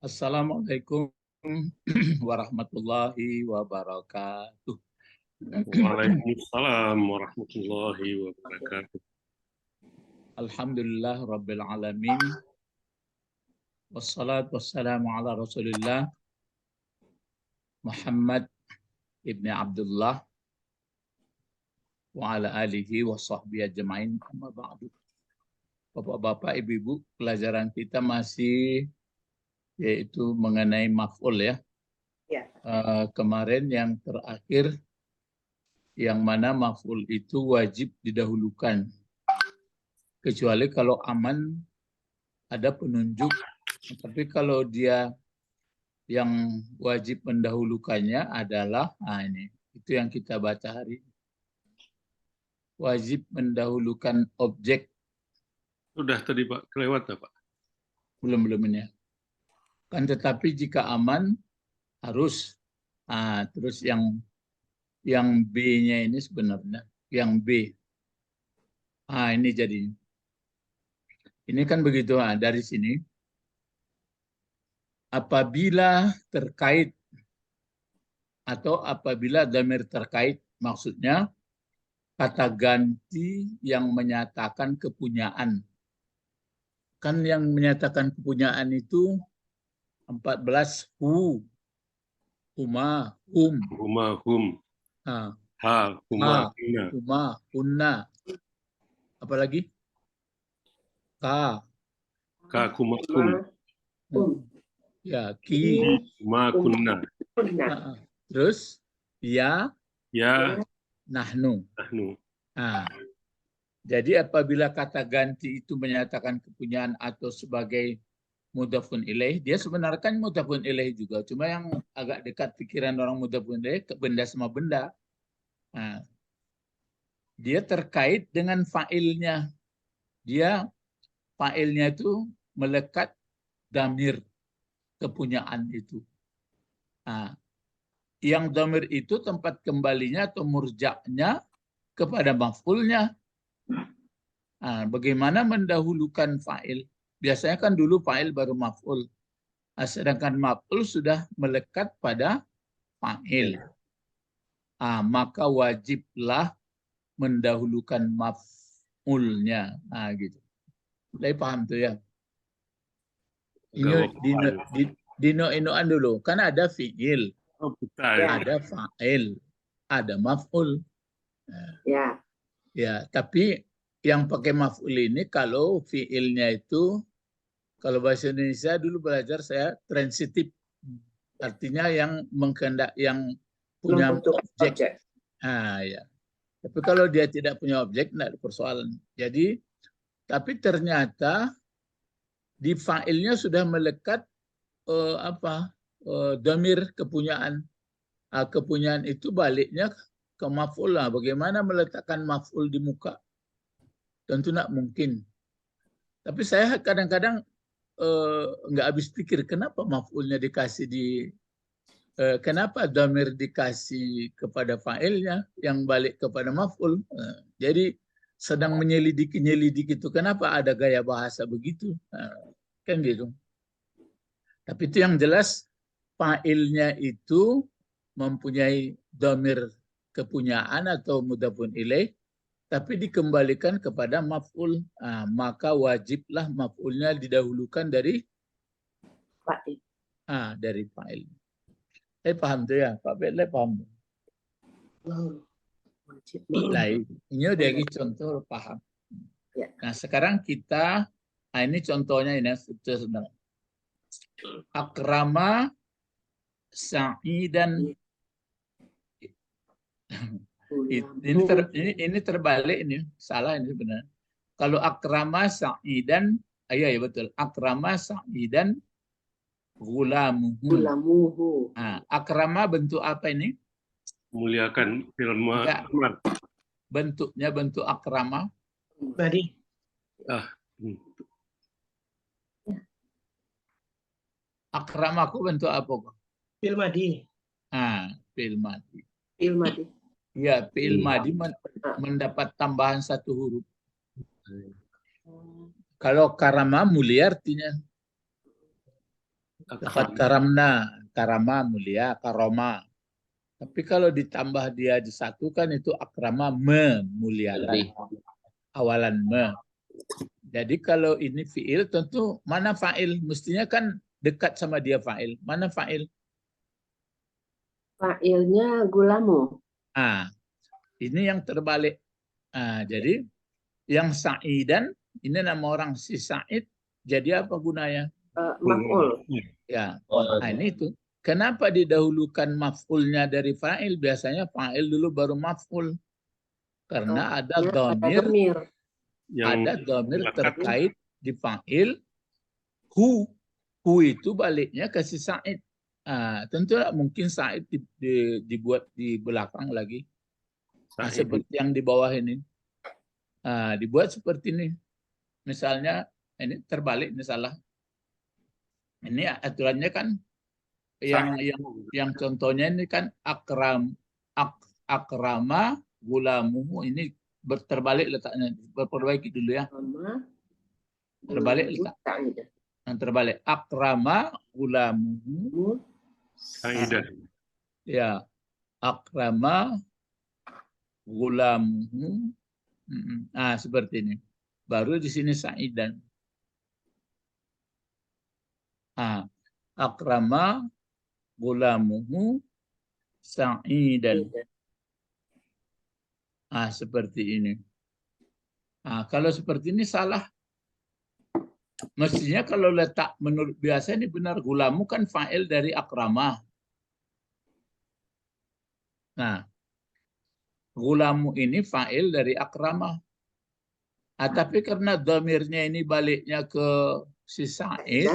Assalamualaikum warahmatullahi wabarakatuh. Waalaikumsalam warahmatullahi wabarakatuh. Alhamdulillah Rabbil Alamin. Wassalatu wassalamu ala Rasulillah Muhammad ibni Abdullah wa ala alihi wa sahbihi ajma'in. Amma ba'du. Bapak-bapak, ibu-ibu, pelajaran kita masih yaitu mengenai maf'ul ya. Ya. Kemarin yang terakhir yang mana maf'ul itu wajib didahulukan. Kecuali kalau aman ada penunjuk, tapi kalau dia yang wajib mendahulukannya adalah ini itu yang kita baca hari ini. Wajib mendahulukan objek. Sudah tadi Pak, kelewat ya Pak? Belum ini. Kan tetapi jika aman harus terus yang B-nya ini sebenarnya yang B. Ini jadi ini kan begitu dari sini. Apabila terkait atau apabila dhamir terkait, maksudnya kata ganti yang menyatakan kepunyaan. Kan yang menyatakan kepunyaan itu 14 hu, huma, hum. Huma, hum. Ha, huma, huna. Huma, hunna. Apalagi? Ka. Ka, kuma, kum. Ya, ki. Huma, kunna. Terus, ya, nahnu. Jadi apabila kata ganti itu menyatakan kepunyaan atau sebagai mudhafun ilaih, dia sebenarnya kan mudhafun ilaih juga. Cuma yang agak dekat pikiran orang mudhafun ilaih ke benda sama benda. Dia terkait dengan fa'ilnya. Dia fa'ilnya itu melekat damir kepunyaan itu. Yang damir itu tempat kembalinya atau murja'nya kepada maf'ulnya. Bagaimana mendahulukan fa'il? Biasanya kan dulu fa'il baru maf'ul. Sedangkan maf'ul sudah melekat pada fa'il. Maka wajiblah mendahulukan maf'ulnya. Gitu. Mulai paham tuh ya? Ini dino-inoan dulu. Kan ada fi'il. Ada fa'il. Ada maf'ul. Ya, tapi yang pakai maf'ul ini kalau fi'ilnya itu, kalau bahasa Indonesia dulu belajar saya transitif, artinya yang yang punya objek. Ya. Tapi kalau dia tidak punya objek, tidak ada persoalan. Jadi, tapi ternyata di fa'ilnya sudah melekat dhamir kepunyaan. Kepunyaan itu baliknya ke maf'ul. Bagaimana meletakkan maf'ul di muka? Tentu tidak mungkin. Tapi saya kadang-kadang nggak habis pikir kenapa maf'ulnya dikasih kenapa dhamir dikasih kepada fa'ilnya yang balik kepada maf'ul. Jadi sedang menyelidiki itu kenapa ada gaya bahasa begitu. Kan gitu. Tapi itu yang jelas fa'ilnya itu mempunyai dhamir kepunyaan atau mudhafun ilaih, tapi dikembalikan kepada maf'ul, maka wajiblah maf'ulnya didahulukan dari fa'il. Dari fa'il. Paham tuh ya, Pak Bedle paham. Nah, ini udah contoh paham. Nah, sekarang kita, ini contohnya ini sebenarnya. Akrama sa'idan. Ini terbalik ini, salah ini benar. Kalau akrama sa'idan, ya betul. Akrama sa'idan gulamuhu. Akrama bentuk apa ini? Muliakan film. Bentuknya bentuk akrama. Madi. Akramaku bentuk apa? Fi'il madi. Fi'il madi. Fi'il madi. Ya, fi'il madi mendapat tambahan satu huruf. Kalau karama mulia artinya. Lafaz karamna, karama mulia, karoma. Tapi kalau ditambah dia disatukan itu akrama memuliakan. Awalan me. Jadi kalau ini fiil tentu mana fa'il? Mestinya kan dekat sama dia fa'il. Mana fa'il? Fa'ilnya gulamu. Ini yang terbalik. Jadi yang Sa'idan ini nama orang si Sa'id. Jadi apa gunanya? Maf'ul. Ya. Ini itu. Kenapa didahulukan maf'ulnya dari fa'il? Biasanya fa'il dulu baru maf'ul. Karena ada dhamir. Ada dhamir terkait di fa'il. Hu itu baliknya ke si Sa'id. Tentu mungkin Sa'id dibuat di belakang lagi. Seperti yang di bawah ini. Dibuat seperti ini. Misalnya, ini terbalik, ini salah. Ini aturannya kan yang contohnya ini kan akrama gulamuhu, ini terbalik letaknya. Perbaiki dulu ya. Terbalik letak. Yang terbalik akrama gulamuhu. Ya, akrama gulamuhu. Seperti ini. Baru di sini sa'idan. Akrama gulamuhu sa'idan. Seperti ini. Kalau seperti ini salah. Mestinya kalau letak menurut biasa ini benar, gulamu kan fa'il dari akrama. Gulamu ini fa'il dari akrama. Tapi karena dhamirnya ini baliknya ke si Sa'id.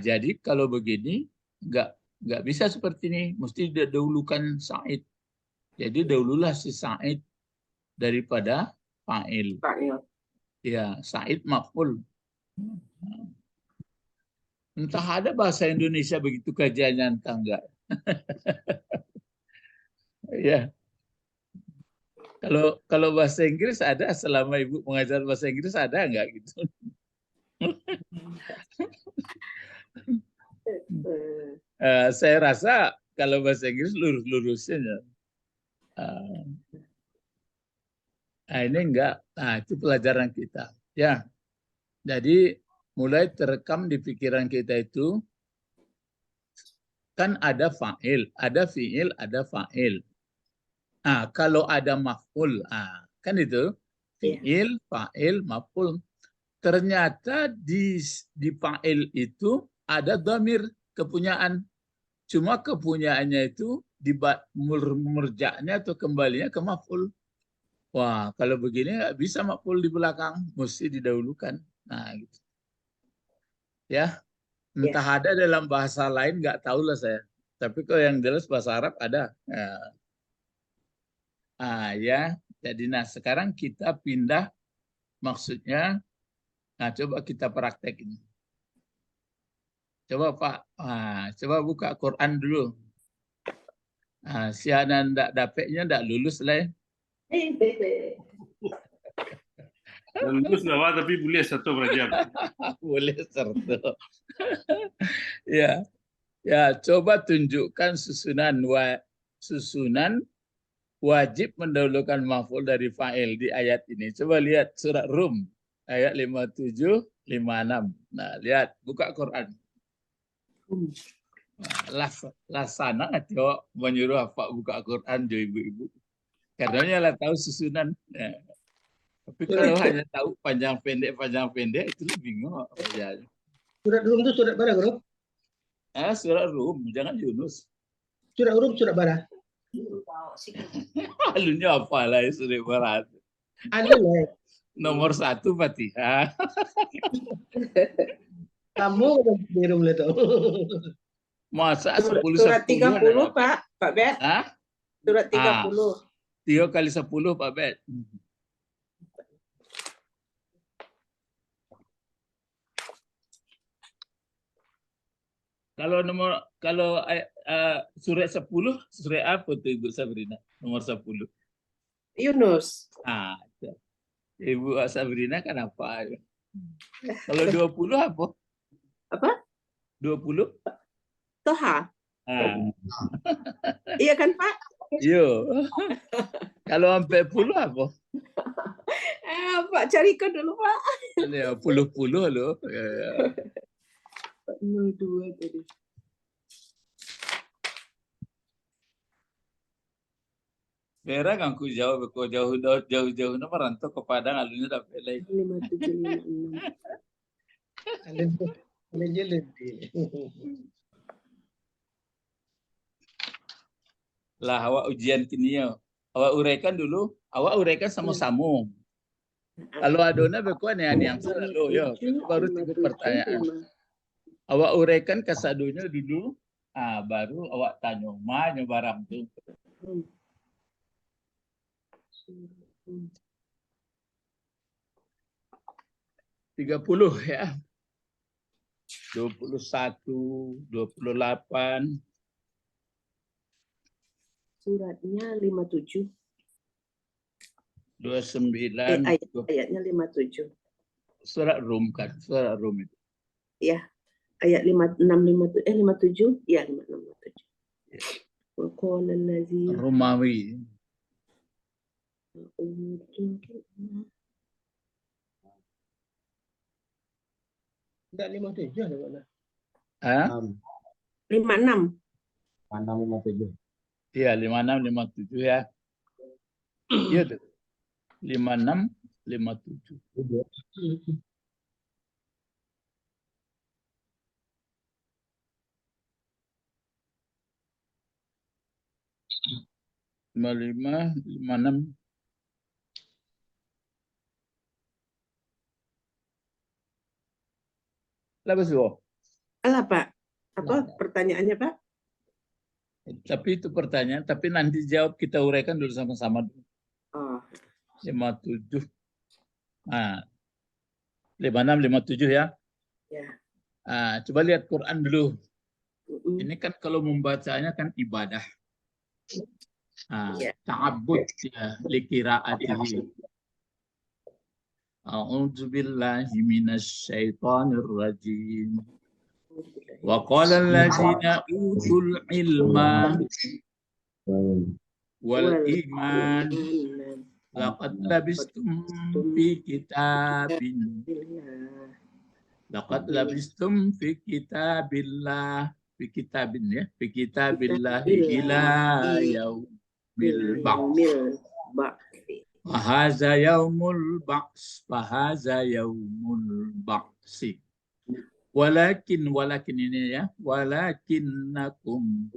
Jadi kalau begini nggak bisa seperti ini. Mesti didahulukan Sa'id. Jadi dahululah si Sa'id daripada fa'il. Ya, Sa'id maf'ul. Entah ada bahasa Indonesia begitu kajiannya, entah enggak. Ya. Kalau bahasa Inggris ada, selama Ibu mengajar bahasa Inggris ada enggak gitu? Saya rasa kalau bahasa Inggris lurus-lurusin ya. Ini enggak. Itu pelajaran kita. Ya. Jadi mulai terekam di pikiran kita itu kan ada fa'il, ada fi'il, ada fa'il. Kalau ada maf'ul, kan itu fi'il, fa'il, maf'ul. Ternyata di fa'il itu ada dhamir kepunyaan. Cuma kepunyaannya itu di merjaknya atau kembalinya ke maf'ul. Wah, kalau begini nggak bisa maf'ul di belakang, mesti didahulukan. Gitu. Ya, entah ada dalam bahasa lain nggak tahu lah saya. Tapi kalau yang jelas bahasa Arab ada. Ya, jadi sekarang kita pindah, maksudnya, coba kita praktek ini. Coba Pak, coba buka Quran dulu. Si anak ndak dapetnya ndak lulus lah ya. Lulus lah, tapi boleh satu berjam. Boleh satu. Ya, coba tunjukkan susunan wajib mendahulukan maf'ul dari fa'il di ayat ini. Coba lihat surat Rum ayat 57, 56. Lihat, buka Quran. Laksana atau menyuruh apa buka Quran jo ibu-ibu. Karena lah tahu susunan. Tapi kalau hanya tahu panjang pendek itu bingung aja. Surat Rum itu surat mana, Guru? Surat Rum, jangan Yunus. Surat Rum surat mana? Alunya apa lah surat berat. Nomor 1 Fatihah. Kamu di Rum itu. Masa 10 surat 30 Pak Bet? Surat 30. 3 kali 10 Pak Bet. Kalau surat 10 surat apa tuh Ibu Sabrina? Nomor 10. Yunus. Ibu Sabrina kan apa? Kalau 20 apa? Apa? 20? Toha. Ah, Iya kan Pak? yo. Kalau sampai 10 apa? Pak carikan dulu Pak. Ada 10-10 loh. 02 tadi. Merah kan ku jauh na merantau ke Padang alunya dapat lagi. 5756. Lebih. Lah awak ujian kini ya. Awak uraikan dulu. Awak uraikan sama-sama. Kalau adona bekuan yang salah lo ya. Baru 3 pertanyaan. Awak uraikan kasadunya dulu. Baru awak tanya mana barang tu. 30 ya. 21, 28. Suratnya 57. 29. Ayatnya 57. Surat Rum kan. Surat Rum itu. Ya. Ayat 57. Ya, 5657. Wa qala allazi Romawi. Tidak 57 ada mana? 56. 5657. Iya, 56, 57 ya. Iya tuh. 56, 57. Lima lima, 56. Lah betul. Alah Pak. Apa pertanyaannya Pak? Tapi itu pertanyaan, tapi nanti jawab kita uraikan dulu sama-sama. Oh. 57. 56, 57 ya. Ya. Coba lihat Quran dulu. Ini kan kalau membacanya kan ibadah. Ta'abbud ya, liqira'atihi. A'udzu billahi minasy syaithanir rajim. Wa qala alladziina utul ilma wal iman laqad labistum fi kitabin laqad labistum fi kitabillah fi kitabillahi ila yaumil ba'ts. Fahaza yaumul ba'si. Walakin ini ya, walakinnakum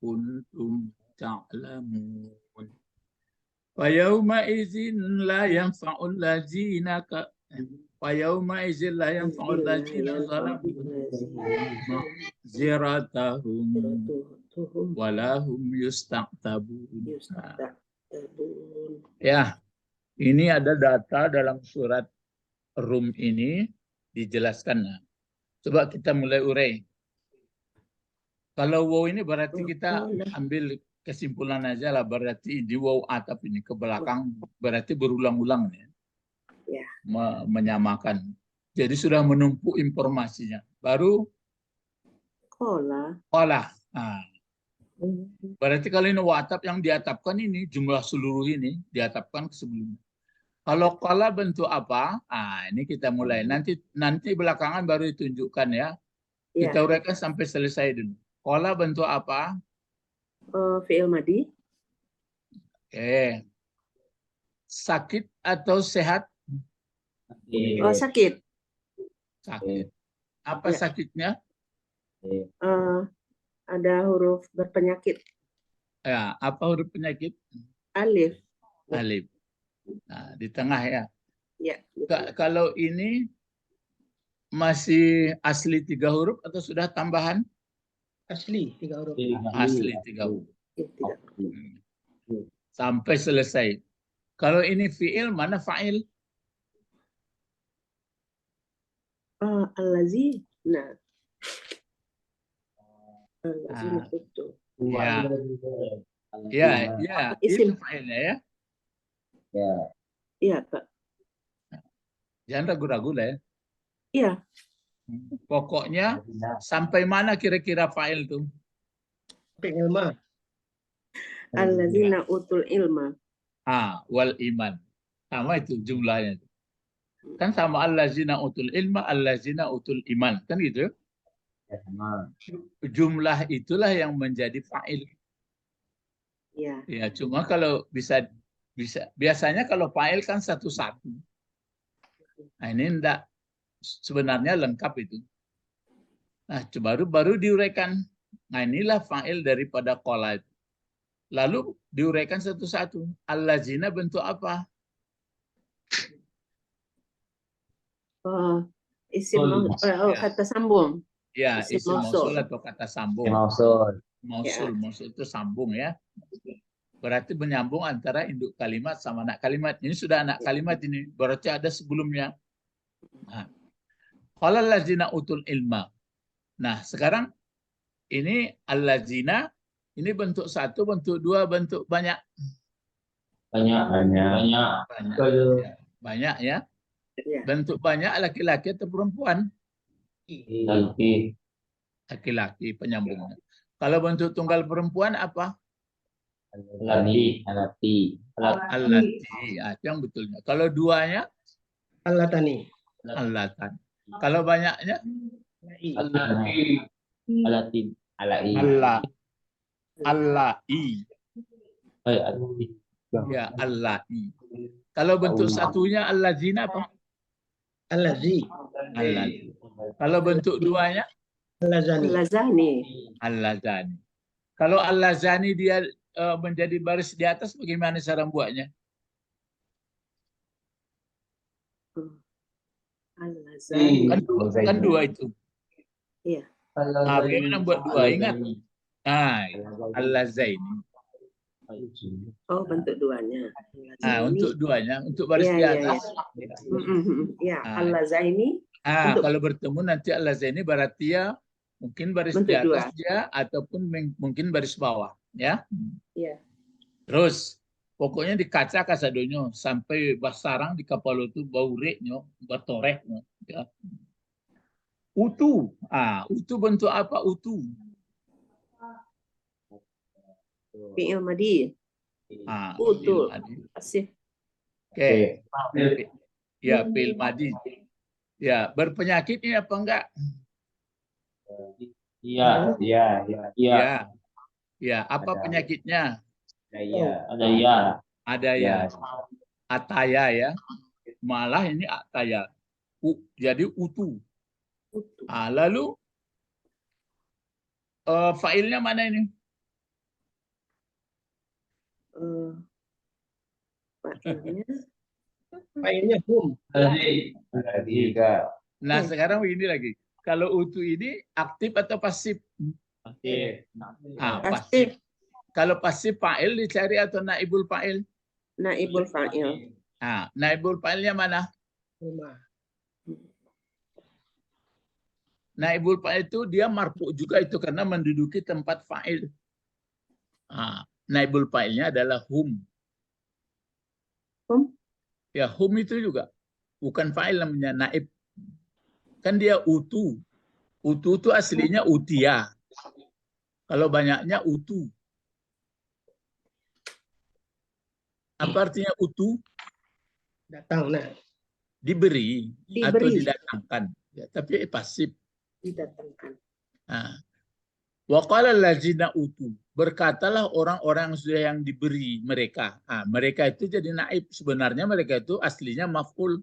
kuntum ta'lamun. Wa yawma idzin la yanfa'ul ladzina zalamu ziratahum walahum yusta'tabun. Ya, ini ada data dalam surat Rum ini dijelaskan. Coba kita mulai urai. Kalau wow ini berarti kita ambil kesimpulan aja lah. Berarti di wow atap ini ke belakang berarti berulang-ulang ya. Menyamakan. Jadi sudah menumpuk informasinya. Baru kola. Berarti kalau ini wow atap yang diatapkan ini jumlah seluruh ini diatapkan ke sebelumnya. Kalau kola bentuk apa? Ini kita mulai. Nanti belakangan baru ditunjukkan ya. Kita uraikan sampai selesai dulu. Kola bentuk apa? Fi'il madi. Sakit atau sehat? Sakit. Sakit. Apa sakitnya? Ada huruf berpenyakit. Ya, apa huruf penyakit? Alif. Alif. Nah, di tengah ya. Ya. Kalau ini masih asli 3 huruf atau sudah tambahan? Asli 3 huruf. Asli 3 huruf. Sampai selesai. Kalau ini fi'il, mana fa'il? Allazi. Nah. Ya, itu fa'ilnya ya. Iya, Pak. Jangan ragu-ragu lah ya. Iya. Pokoknya sampai mana kira-kira fa'il tuh? Sampai ilma. Allazina utul ilma. Wal iman. Sama itu jumlahnya. Kan sama allazina utul ilma, allazina utul iman. Kan gitu. Jumlah itulah yang menjadi fa'il. Ya. Ya, cuma kalau bisa biasanya kalau fa'il kan satu-satu. Nah, ini enggak, sebenarnya lengkap itu. Nah, baru diuraikan. Nah, inilah fa'il daripada qala itu. Lalu diuraikan satu-satu. Allazina bentuk apa? Isim kata sambung. Ya, isim mausul atau kata sambung. Mausul itu sambung ya. Berarti menyambung antara induk kalimat sama anak kalimat. Ini sudah anak kalimat ini. Berarti ada sebelumnya. Nah, qala allazina utul ilma. Nah, sekarang ini allazina, ini bentuk satu, bentuk dua, bentuk banyak. Banyak. Banyak ya. Bentuk banyak laki-laki atau perempuan? Laki-laki penyambungnya. Kalau bentuk tunggal perempuan apa? Allati. Itu yang betulnya. Kalau duanya? Allatani. Allatan. Kalau banyaknya? Allati. Allai. Ya, allai. Kalau bentuk satunya allazina apa? Allazi. Allazi. Kalau bentuk duanya? Allazani. Allazani. Kalau allazani dia menjadi baris di atas, bagaimana cara buatnya? Kan dua itu. Iya. Bagaimana buat dua? Ingat? Allazaini. Oh, bentuk duanya. Untuk duanya, untuk baris di atas. Ya, allazaini. Kalau bertemu nanti allazaini berarti ya mungkin baris di atas dia ataupun mungkin baris bawah, ya. Iya. Terus pokoknya di kaca kasadonyo sampai basarang di kapal itu bau reknya, batoreknya. Ya. Utu. Utu bentuk apa utu? Fi'il madi. Utu. Asih. Oke. Ya, fi'il madi. Ya, berpenyakit ini apa enggak? Iya. Ya, apa penyakitnya? Ada ya. Ataya ya. Malah ini ataya. Jadi utu. Lalu failnya mana ini? Failnya hum. Nah, sekarang begini lagi. Kalau utu ini aktif atau pasif? Pasif. Kalau pasif fa'il dicari atau naibul fa'il? Naibul fa'il. Naibul fa'ilnya mana? Naibul fa'il itu dia marfu juga itu karena menduduki tempat fa'il. Naibul fa'ilnya adalah hum. Ya, hum itu juga bukan fa'il namanya, naib. Kan dia utu. Utu itu aslinya utia. Kalau banyaknya utu. Apa artinya utu? Datang, nah. Diberi. Atau didatangkan. Ya, tapi pasif. Didatangkan. Wa qala allazina utu. Berkatalah orang-orang yang diberi mereka. Mereka itu jadi naib. Sebenarnya mereka itu aslinya maf'ul.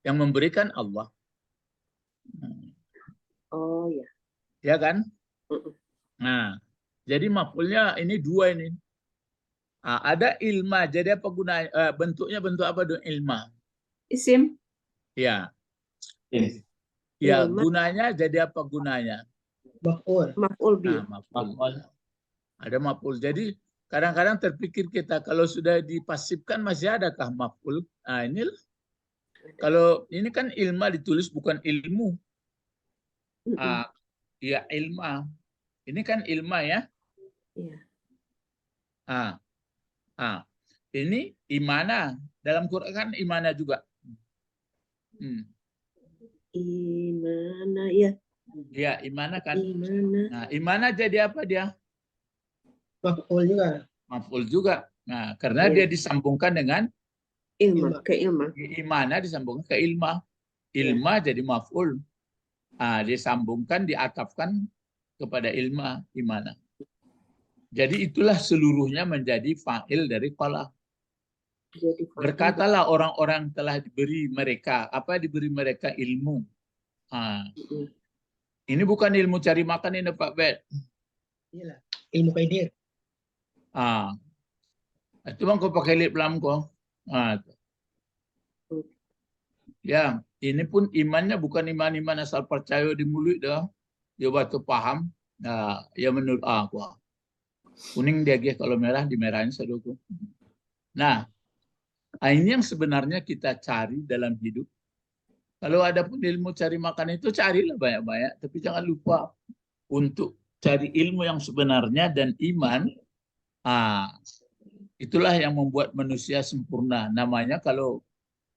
Yang memberikan Allah. Oh ya. Ya kan? Nah, jadi maf'ulnya ini dua ini. Ada ilma. Jadi apa gunanya? Bentuknya bentuk apa dong ilma? Isim. Ya. Ya, gunanya jadi apa gunanya? Maf'ul. Maf'ul bi. Maf'ul. Ada maf'ul. Jadi kadang-kadang terpikir kita kalau sudah dipasifkan masih adakah maf'ul? Inilah. Kalau ini kan ilma ditulis bukan ilmu. Ya ilma. Ini kan ilma ya. Iya. Ini imana. Dalam Quran kan imana juga. Imana ya. Ya, imana kan. Imana. Nah, imana jadi apa dia? Maf'ul juga. Maf'ul juga. Nah, karena dia disambungkan dengan Ilma, ke ilma. imana disambungkan ke ilma. Ilma jadi maf'ul. Nah, disambungkan, diatafkan kepada ilma, imana. Jadi itulah seluruhnya menjadi fa'il dari qala. Berkatalah orang-orang telah diberi mereka, diberi mereka ilmu. Ini bukan ilmu cari makan ini Pak Bet. Iyalah, ilmu kaidir. Itu bang kau pakai lip lam kau. Ya, ini pun imannya bukan iman-iman asal percaya di mulut dah. Dia batu paham. Nah, ya menurut aku. Kuning dia kalau merah dimerahin saudaraku. Nah, ini yang sebenarnya kita cari dalam hidup. Kalau ada pun ilmu cari makan itu carilah banyak-banyak, tapi jangan lupa untuk cari ilmu yang sebenarnya dan iman. Itulah yang membuat manusia sempurna. Namanya kalau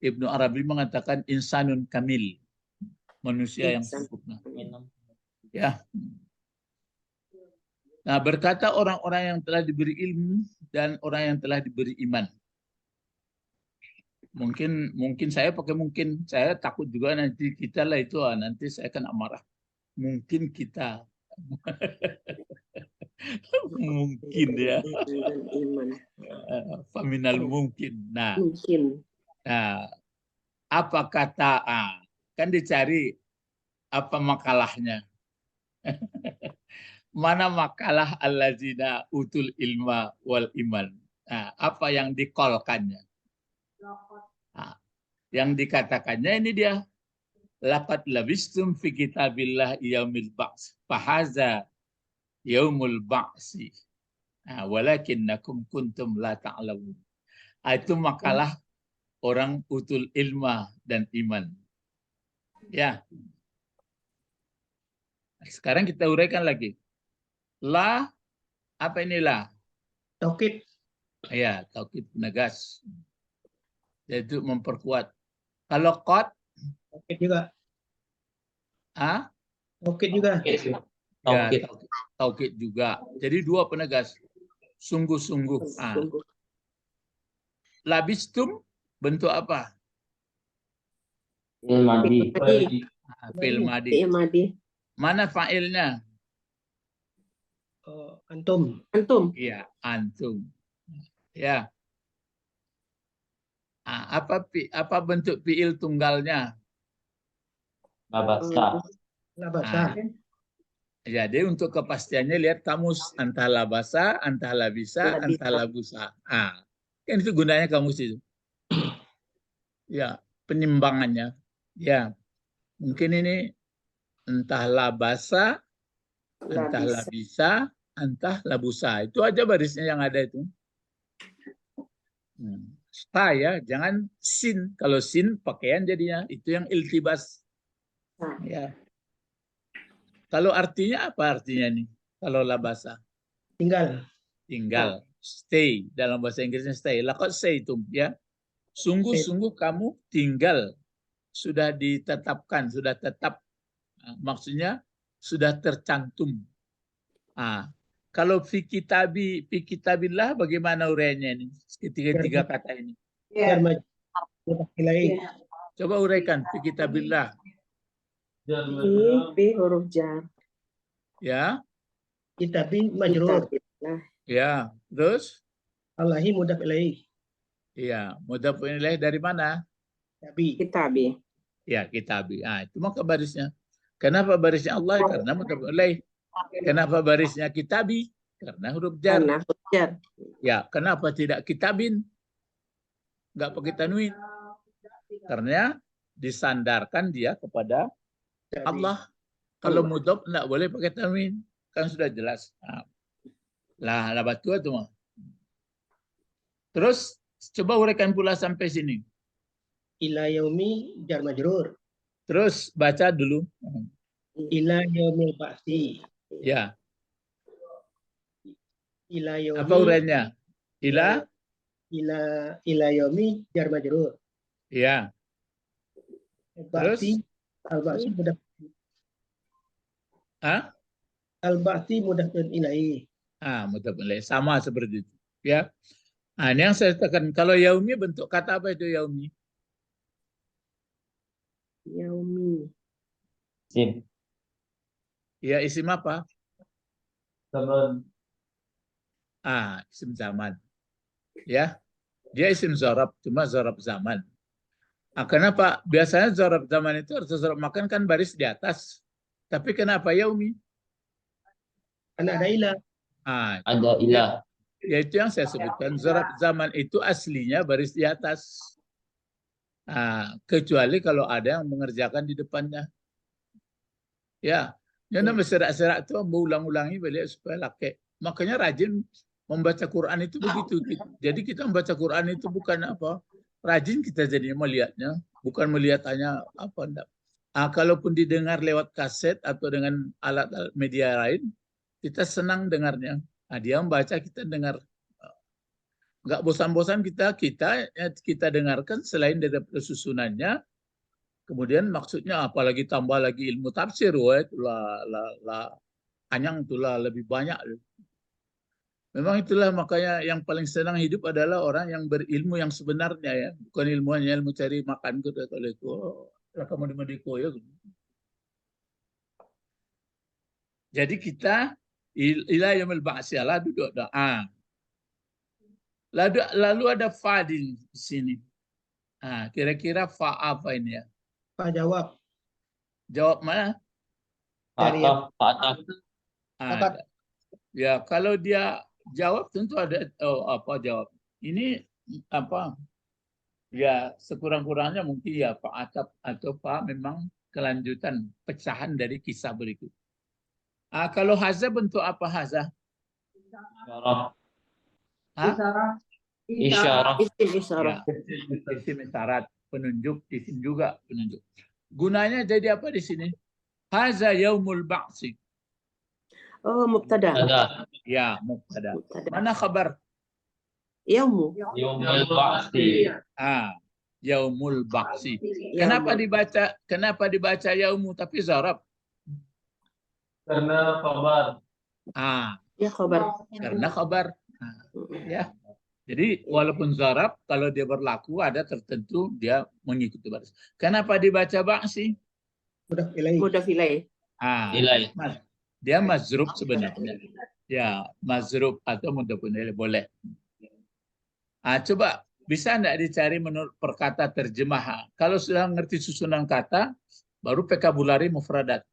Ibnu Arabi mengatakan insanun kamil, manusia yang sempurna. Ya. Nah, berkata orang-orang yang telah diberi ilmu dan orang yang telah diberi iman. Mungkin saya pakai mungkin, saya takut juga nanti kita lah itu nanti saya kena marah. Mungkin kita mungkin ya. Faminal mungkin. Nah, apa kata kan dicari apa makalahnya. Mana makalah allazina utul ilma wal iman. Nah, apa yang dikolkannya? Nah, yang dikatakannya ini dia. Laqad labistum fi kitabillah yaumil ba's. Fahaza yaumul ba'si. Walakinnakum kuntum la ta'lamun. Itu makalah orang utul ilma dan iman. Ya. Sekarang kita uraikan lagi. La, apa inilah? Taukid. Ya, taukid penegas. Yaitu memperkuat. Kalau qad, taukid juga. Taukid juga. Ya, taukid juga. Jadi dua penegas. Sungguh-sungguh. Labistum bentuk apa? Fi'il madi. Fi'il madi. Mana fa'ilnya? Antum. Iya, antum. Ya. Apa bentuk fi'il tunggalnya? Labasa. Jadi untuk kepastiannya lihat kamus antah labasa, antah labisa, antah labusa. Kan itu gunanya kamus itu. Ya, penimbangannya. Ya, mungkin ini entah labasa, entah labisa, entah labusa. Itu aja barisnya yang ada itu. Ya, jangan sin. Kalau sin pakaian jadinya itu yang iltibas. Ya. Kalau artinya apa artinya nih? Kalau labasa? Tinggal. Stay. Dalam bahasa Inggrisnya stay. Laqad staytum ya. Sungguh-sungguh kamu tinggal. Sudah ditetapkan, sudah tetap. Maksudnya sudah tercantum. Kalau fi kitabillah bagaimana uraiannya ini? Ketiga kata ini. Coba uraikan fi kitabillah. Fi huruf jar. Ya. Kitabi majrur. Ya, terus? Allahi mudhaf ilaih. Iya, mudhaf ilaih dari mana? Kitabi. Ya, kitabi. Itu maka barisnya. Kenapa barisnya Allah? Karena mudhaf ilaih. Kenapa barisnya kitabi? Karena huruf jar. Ya, kenapa tidak kitabin? Enggak pakai tanwin. Karena disandarkan dia kepada Allah. Kalau mudhaf enggak boleh pakai tanwin. Kan sudah jelas. Lah batu itu mah. Terus coba uraikan pula sampai sini. Ila yaumi jar majrur. Terus baca dulu. Ila yaumil ba'si. Ya. Ila yaumi. Apa uraiannya? Ila yaumi jar majrur. Ya. Terus Al-ba'si mudah. Ah, Al-ba'thi mudafun ilaih. mudafun ilaih, sama seperti itu. Ya. Nah, ini yang saya katakan, kalau yaumi bentuk kata apa itu yaumi? Yaumi. Sim. Ya, isim apa? Zaman. Isim zaman. Ya, dia isim zarab, cuma zarab zaman. Kenapa? Biasanya zarab zaman itu harus zarab makan kan baris di atas. Tapi kenapa yaumi? Karena ada ilah. Ada ilah. Yaitu yang saya sebutkan, zarab zaman itu aslinya baris di atas. Kecuali kalau ada yang mengerjakan di depannya. Ya, yang namanya serak-serak itu mengulang-ulangi beliau supaya laki. Makanya rajin membaca Quran itu begitu. Jadi kita membaca Quran itu bukan apa, rajin kita jadinya melihatnya, bukan melihat hanya apa enggak. Kalaupun didengar lewat kaset atau dengan alat-alat media lain, kita senang dengarnya. Dia membaca, kita dengar. Nggak bosan-bosan kita dengarkan selain dari susunannya. Kemudian maksudnya apalagi tambah lagi ilmu tafsir, itulah anyang itulah lebih banyak. Memang itulah makanya yang paling senang hidup adalah orang yang berilmu yang sebenarnya ya, bukan ilmunya ilmu cari makan gitu kalau itu. Kamu di ya. Jadi kita ila yaumil ba'si ala duduk doa. Lalu ada fa di sini. Kira-kira fa apa ini ya? Pak jawab. Jawab mana? Ataf. Ya, kalau dia jawab tentu ada apa jawab. Ini apa? Ya, sekurang-kurangnya mungkin ya Pak Atap atau Pak memang kelanjutan pecahan dari kisah berikut. Kalau haza bentuk apa haza? Isyarah. Isim isyarah. Ya, isim isyarat, penunjuk, isim juga penunjuk. Gunanya jadi apa di sini? Haza yaumul ba'si. Oh, mubtada. Ya, mubtada. Mana kabar? Yaumu. Yaumul ba'si. Yaumul ba'si. Kenapa dibaca yaumu tapi zarab? Karena kabar. Ya khabar. Karena kabar. Ya. Jadi walaupun zarab, kalau dia berlaku ada tertentu dia mengikuti baris. Kenapa dibaca ba'si? Mudaf ilaih. Ilaih. Dia mazrub sebenarnya. Ya, mazrub atau mudafun ilaih boleh. Coba bisa enggak dicari menurut perkata terjemah. Kalau sudah ngerti susunan kata, baru vocabulary mufradat.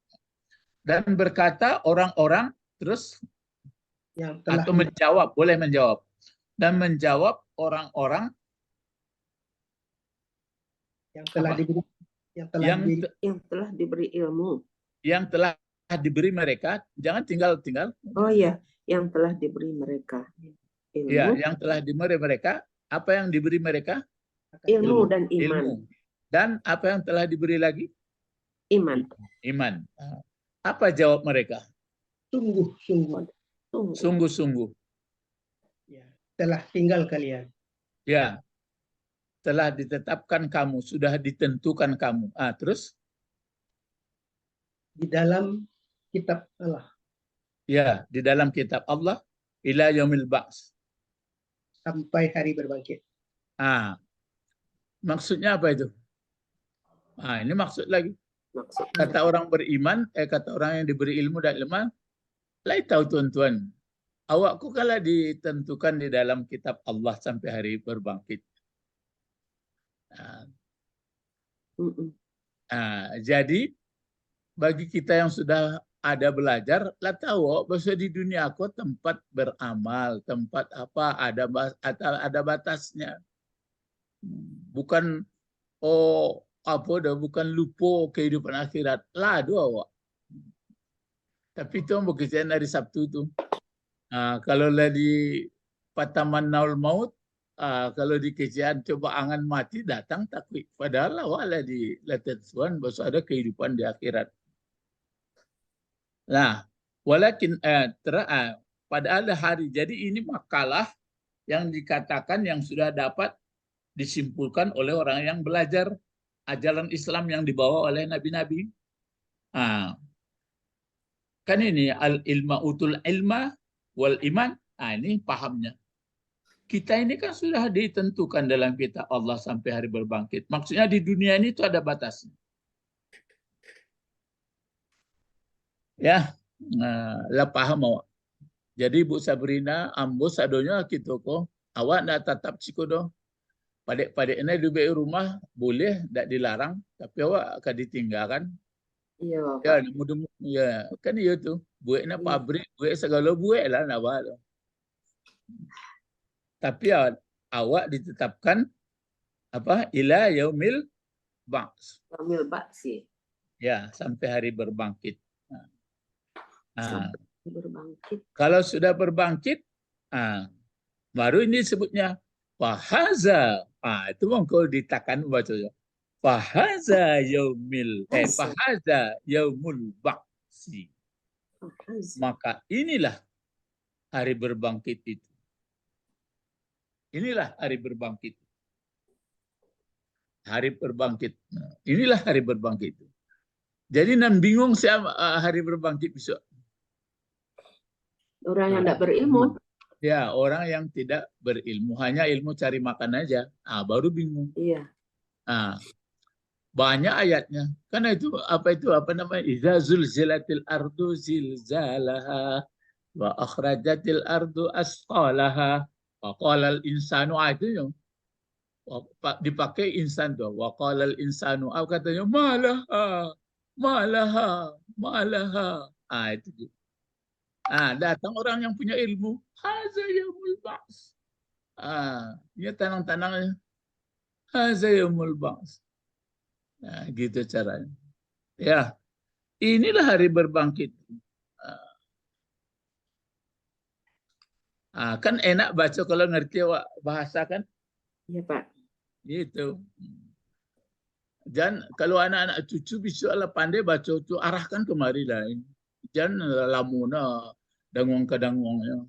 Dan berkata orang-orang terus atau menjawab, boleh menjawab. Dan menjawab orang-orang yang telah diberi ilmu. Yang telah diberi mereka, jangan tinggal. Oh iya, yang telah diberi mereka ilmu. Ya, yang telah diberi mereka, apa yang diberi mereka? Ilmu dan iman. Ilmu. Dan apa yang telah diberi lagi? Iman. Apa jawab mereka? Sungguh-sungguh. Ya, telah tinggal kalian. Ya, telah ditetapkan kamu, sudah ditentukan kamu. Terus? Di dalam kitab Allah. Ya, di dalam kitab Allah, ila yaumil ba's. Sampai hari berbangkit. Maksudnya apa itu? Ini maksud lagi. Kata orang beriman, kata orang yang diberi ilmu dan ilmu, lai tahu tuan-tuan, awakku kala ditentukan di dalam kitab Allah sampai hari berbangkit. Jadi bagi kita yang sudah ada belajar, lah tahu bahwa di dunia aku tempat beramal, tempat apa ada batasnya. Bukan bukan lupa kehidupan akhirat. Lah awak. Tapi itu bekerjaan hari Sabtu itu. Kalau di Pataman Naul Maut, kalau di kerjaan coba angan mati datang takwik. Padahal awalnya di Latin Tuhan bahwa ada kehidupan di akhirat. Nah, walakin pada ada hari. Jadi ini makalah yang dikatakan yang sudah dapat disimpulkan oleh orang yang belajar ajaran Islam yang dibawa oleh nabi-nabi. Kan ini al-ilma utul ilma wal iman. Nah, ini pahamnya. Kita ini kan sudah ditentukan dalam kitab Allah sampai hari berbangkit. Maksudnya di dunia ini itu ada batasnya. Ya, lah paham awak. Jadi Bu Sabrina, ambos adonya gitu kok. Awak nak tetap cikodo. Padek-padek ini di rumah boleh, tak dilarang. Tapi awak akan ditinggalkan. Iya, Ya, Pak. ya, kan iya tuh. Buatnya pabrik, buat segala buat lah nak buat. Tapi awak ditetapkan apa? Ila yaumil ba'ts. Yaumil ba'tsi. Ya, sampai hari berbangkit. Sampai berbangkit. Kalau sudah berbangkit, baru ini sebutnya fahaza. Itu mongko ditakan bacanya. Fahaza yaumil fahaza yaumul ba'tsi. Maka inilah hari berbangkit itu. Inilah hari berbangkit. Hari berbangkit. Inilah hari berbangkit. Jadi nan bingung siapa hari berbangkit besok. Orang yang tidak berilmu. Ya, orang yang tidak berilmu. Hanya ilmu cari makan aja. Baru bingung. Iya. Banyak ayatnya. Karena itu apa namanya? Idza zulzilatil ardu zilzalaha wa akhrajatil ardu asqalaha. Waqalal insanu itu yang dipakai insan tuh. Waqalal insanu katanya malaha. Itu. Datang orang yang punya ilmu. Haza yaumul ba'ts. Dia tanang-tanangnya. Haza yaumul ba'ts. Gitu caranya. Ya, inilah hari berbangkit. Kan enak baca kalau ngerti bahasa kan? Iya, Pak. Gitu. Dan kalau anak-anak cucu bisa lah pandai baca itu arahkan kemari lah. Jangan lamuna dangong ke dangongnya.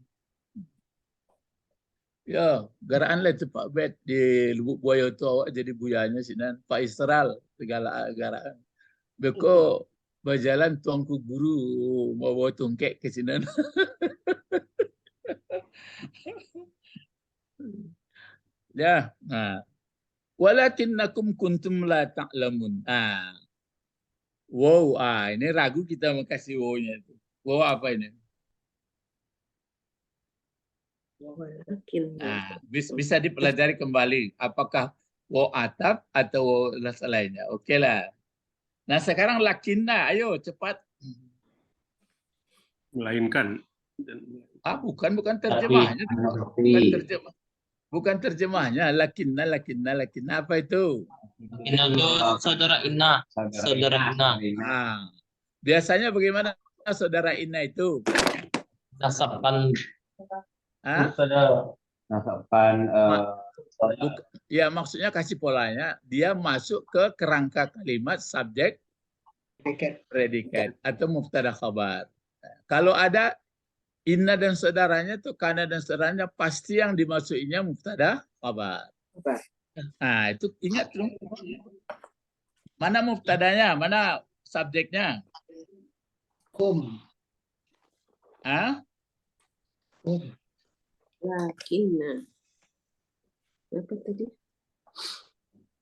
Ya, garaan lah itu Pak Bet di Lubuk Buaya itu awak jadi buyanya sinan. Pak Israel segala garaan. Beko berjalan tuangku guru bawa tungkek ke sinan. Ya, walakinnakum kuntum la ta'lamun. Wow, ini ragu kita mau kasih wow-nya itu. Wow apa ini? Bisa dipelajari kembali. Apakah wow atap atau wow lainnya? Oke lah. Nah sekarang lakinna, ayo cepat. Melainkan. Bukan terjemahnya. Bukan terjemahnya. Lakinna. Apa itu? Inna itu saudara Inna. Saudara Inna. Biasanya bagaimana saudara Inna itu? Nasabkan. Nasabkan. Ya maksudnya kasih polanya. Dia masuk ke kerangka kalimat subjek, predikat atau mubtada khabar. Kalau ada inna dan saudaranya tuh kana dan saudaranya pasti yang dimasukinya mubtada khabar. Itu ingat tuh. Mana mubtadanya, mana subjeknya? Kum. Lakinna. Apa tadi?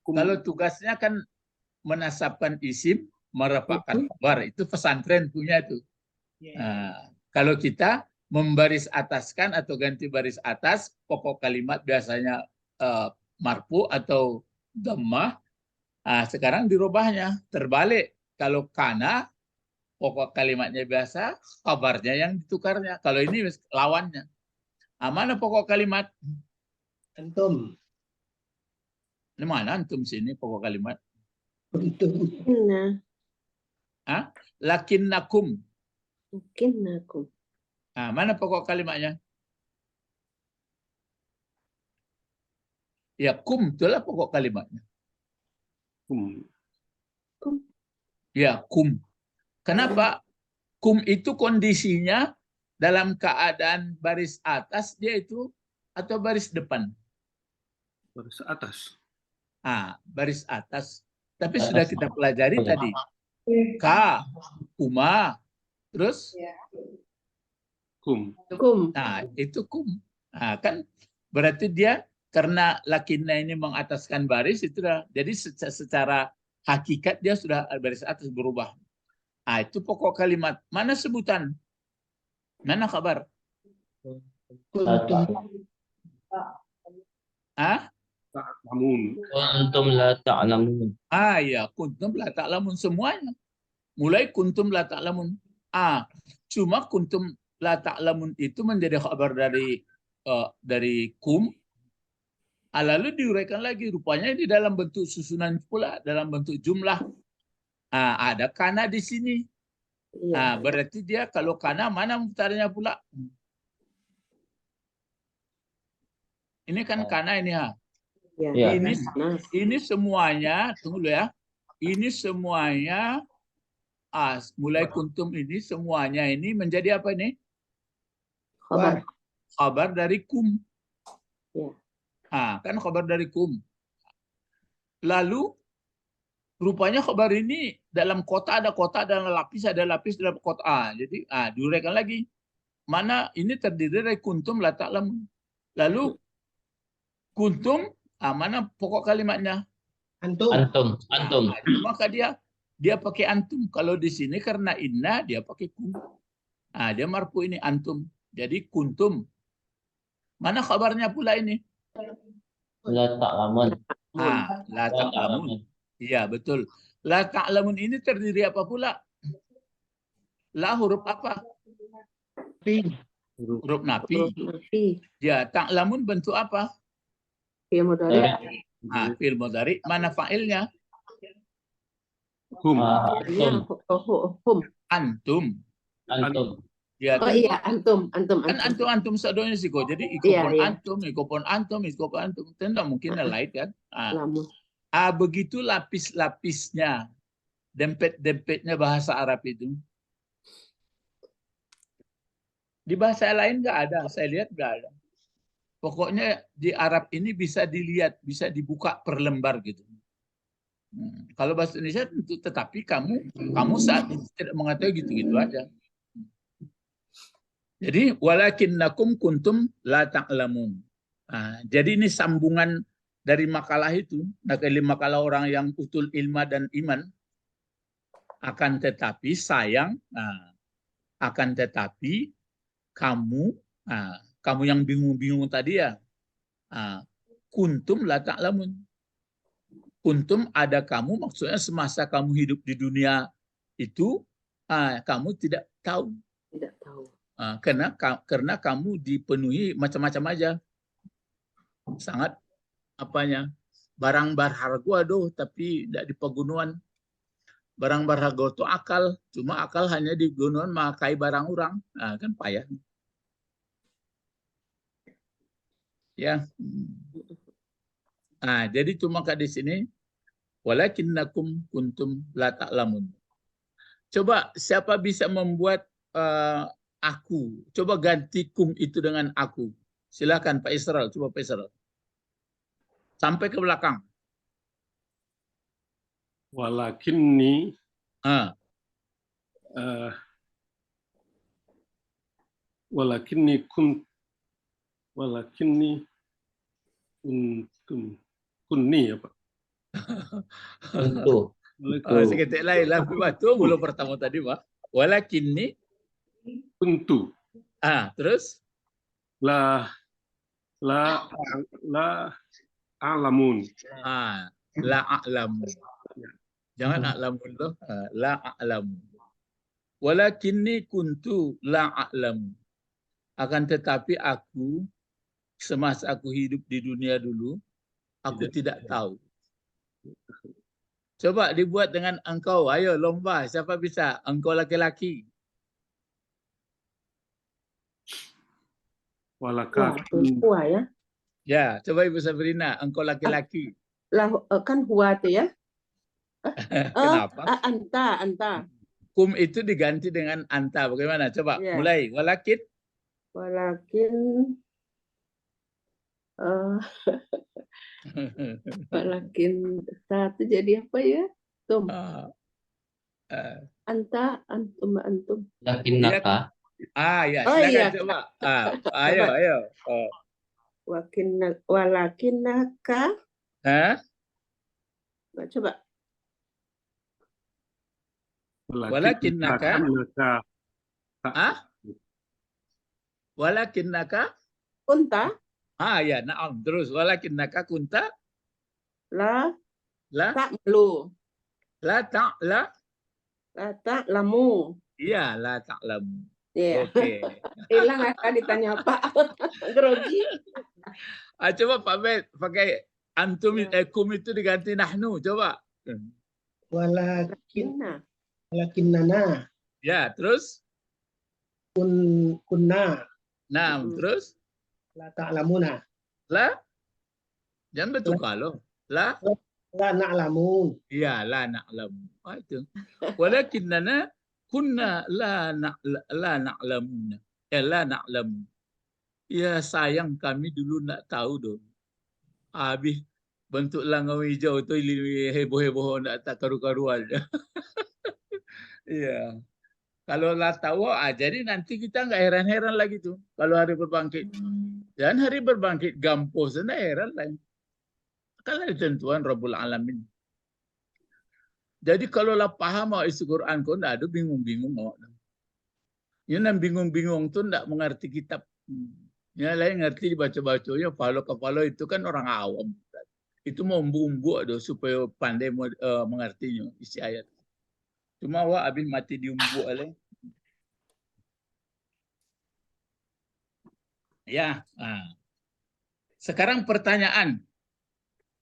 Kalau tugasnya kan menasabkan isim, merapatkan khabar. Itu pesantren punya itu. Kalau kita membaris ataskan atau ganti baris atas, pokok kalimat biasanya marfu atau dhammah. Sekarang dirubahnya, terbalik. Kalau kana, pokok kalimatnya biasa, kabarnya yang ditukarnya. Kalau ini lawannya. Mana pokok kalimat? Antum. Di mana antum sini pokok kalimat? Antum. Lakinnakum. Lakinnakum. Mana pokok kalimatnya? Ya, kum itulah pokok kalimatnya. Kum. Ya, kum. Kenapa? Kum itu kondisinya dalam keadaan baris atas dia itu atau baris depan? Baris atas. Baris atas. Tapi sudah kita pelajari tadi. Ka, kuma, Terus? Kum. Kum. Nah, itu kum. Nah, kan berarti dia karena lakinna ini mengataskan baris itu dah. Jadi secara hakikat dia sudah baris atas berubah. Nah, itu pokok kalimat. Mana sebutan? Mana kabar? Kuntum. Ah? Ta'lamun. Kuntum la ta'lamun. Ah, ya, kuntum la ta'lamun semuanya. Mulai kuntum la ta'lamun. Ah, cuma kuntum la ta'lamun itu menjadi kabar dari kum. Lalu diuraikan lagi, rupanya di dalam bentuk susunan pula, dalam bentuk jumlah. Ada kana di sini. Berarti dia kalau kana mana muftaranya pula? Ini kan kana ini ha. Ya. Ini semuanya, tunggu dulu ya. Ini semuanya mulai kuntum ini semuanya ini menjadi apa ini? Khabar. Kabar dari kum. Ya. Kan kabar dari kum. Lalu rupanya kabar ini dalam kota, dalam lapis dalam kota. Jadi diuraikan lagi. Mana ini terdiri dari kuntum la ta'lamun. Lalu kuntum, mana pokok kalimatnya? Antum. Antum. Maka dia pakai antum. Kalau di sini karena inna dia pakai kum. Dia marfu ini antum. Jadi kuntum. Mana kabarnya pula ini? La ta'lamun. La ta'lamun. Iya, betul. La ta'lamun ini terdiri apa pula? La huruf apa? Huruf nafi. Ya, ta'lamun bentuk apa? Fi'il mudhari. Fi'il mudhari. Mana fa'ilnya? Kum. Hum. Antum. Ya, Oh iya, antum. kan antum sadonya sih kok. Jadi ikopon antum. Tidak mungkin lain kan. Lamun. Begitu lapis-lapisnya, dempet-dempetnya bahasa Arab itu. Di bahasa lain nggak ada, saya lihat nggak ada. Pokoknya di Arab ini bisa dilihat, bisa dibuka per lembar gitu. Kalau bahasa Indonesia tentu, tetapi kamu saat itu tidak mengetahui gitu-gitu aja. Jadi walakinnakum kuntum la ta'lamun. Jadi ini sambungan dari makalah itu, dari makalah orang yang utul ilma dan iman. Akan tetapi sayang, akan tetapi kamu yang bingung-bingung tadi ya, kuntum la ta'lamun. Kuntum ada kamu, maksudnya semasa kamu hidup di dunia itu, kamu tidak tahu. Tidak tahu. Karena kamu dipenuhi macam-macam aja. Sangat barang berharga tapi tidak di pegunungan. Barang berharga itu akal, cuma akal hanya di gunungan memakai barang orang, kan payah. Ya. Jadi cuma di sini walakinnakum kuntum la ta'lamun. Coba siapa bisa membuat aku? Coba ganti kum itu dengan aku. Silakan Pak Israel, coba Pak Israel. Sampai ke belakang. Walakinni kunni apa? Tentu. Seketik lain lah, betul belum pertama tadi Pak. Walakinni Kuntu. Terus La a'lamun. La a'lamu. Jangan a'lamun loh. La a'lamu. Walakinni kuntu la a'lamu. Akan tetapi aku semasa aku hidup di dunia dulu, aku tidak tahu. Coba dibuat dengan engkau. Ayo lomba. Siapa bisa? Engkau laki-laki. Huwa ya. Ya, coba Ibu Sabrina. Engkau laki-laki. Kan huwa tuh ya. Kenapa? Anta. Kum itu diganti dengan anta. Bagaimana? Coba mulai. Walakin walakin satu jadi apa ya? Tum. Anta, antum, antum. Lakinnaka. Ya, Oh, silakan iya. coba. Ayo, Coba. ayo. Walakinnaka. Coba. Walakinnaka. Walakinnaka. Kunta. Ya, na'am. Terus walakinnaka kunta. La. La. Ta'malu. La ta'la. La ta'lamu. Iya, la ta'lamu. Iya. Oke. Hilang akan ditanya apa? Grogi. Coba Pak Bet pakai antum kum itu diganti nahnu, coba. Walakinnana. Ya, terus? Kunna. Nah, terus? La ta'lamuna. La? Jangan betul kalau. La? La na'lamun. Iya, la na'lamu. Itu. Walakinnana kunna la na'lamuna. La na'lamu. Ya sayang kami dulu nak tahu dong. Habis bentuk langau hijau tu heboh-heboh nak tak karu-karuan. Iya. Kalau lah tahu, jadi nanti kita nggak heran-heran lagi tuh kalau hari berbangkit. Dan hari berbangkit gampos, sana heran lagi. Kalau ada tentuan Rabbul Alamin. Jadi kalau lah paham isi Quran kau ndak ada bingung-bingung. Yang bingung-bingung tuh ndak mengerti kitab. Ya lain ngerti dibaca-bacanya, kepala itu kan orang awam. Itu mau umbu-umbu supaya pandai mengertinya isi ayat. Cuma wah habis mati diumbu oleh. Ya. Sekarang pertanyaan.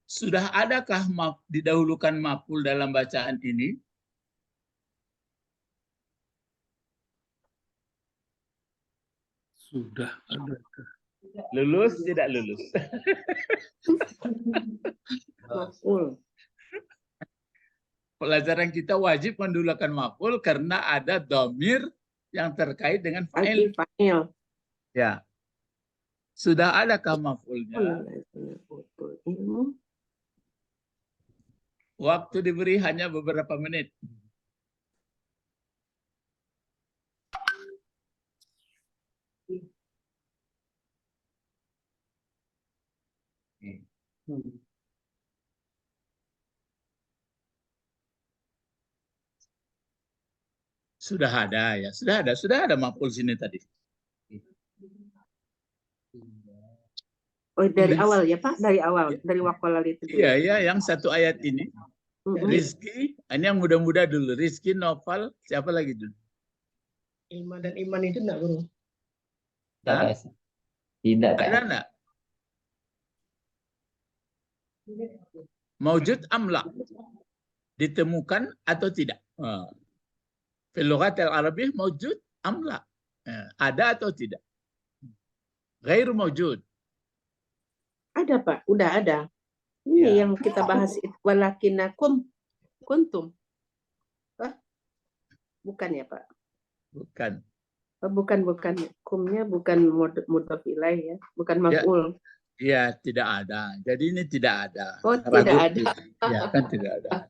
Sudah adakah didahulukan maf'ul dalam bacaan ini? Sudah adakah? Lulus tidak lulus? Maf'ul. Pelajaran kita wajib mendahulukan maf'ul karena ada dhamir yang terkait dengan fa'il. Ya. Sudah adakah maf'ulnya? Waktu diberi hanya beberapa menit. Sudah ada ya, sudah ada maf'ul sini tadi. Oh, dari awal ya Pak, dari awal, dari waqala itu. Iya, ya, yang satu ayat ini. Rizki, ini yang muda-muda dulu. Rizki, Novel, siapa lagi dulu? Ilma dan iman itu enggak, Guru? Tidak. Ada enggak? Maujud amla. Ditemukan atau tidak? Fil lughat al-arabiyyah maujud amla. Ada atau tidak? Ghairu maujud. Ada Pak, udah ada. Ini yang kita bahas itu walakinakum kuntum. Bukan ya Pak? Bukan. Bukan. Kumnya bukan mudhaf ilaih ya, bukan maf'ul. Iya, tidak ada. Jadi ini tidak ada. Oh, tidak ada. Ya, kan tidak ada.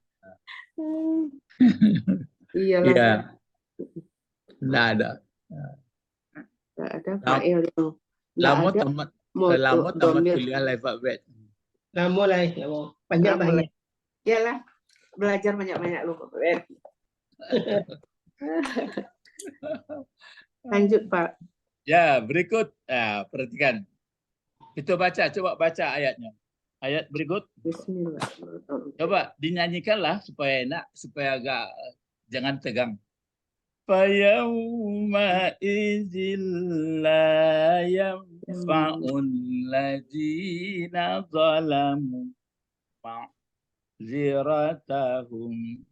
Iyalah. Iya. Tidak ada. Tidak ada fa'il yang lama tamat kuliah live bed. Lama lah, banyak. Iyalah, belajar banyak-banyak lu Pak Bet. Lanjut Pak. Ya, berikut. Perhatikan. Kita coba baca ayatnya. Ayat berikut. Bismillah. Coba dinyanyikanlah supaya enak, supaya agak jangan tegang. Fayawma idzil la yanfa'ul ladzina zalamu ma'ziratahum